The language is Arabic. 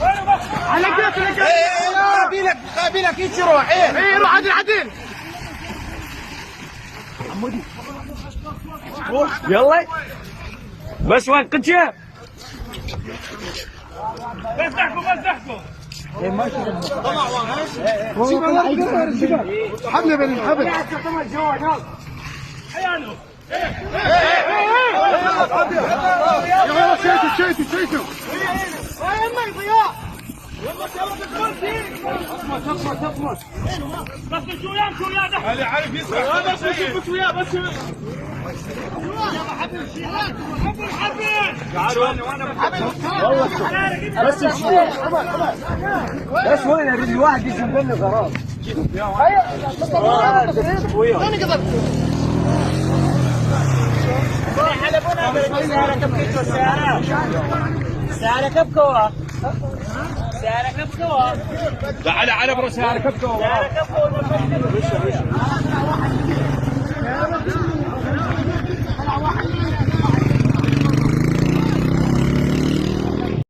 على كيف قابلك انت روح. ايه روح عدل عدل. يلا بس وقت يا بس ضحكوا حبل بين حبل. شيتو بس شو يا ده علي عارف يسمع بس وياه بس بس بس وين الواحد يجنبني خلاص. سعر كبكوة تعال على برو سعر كبكوة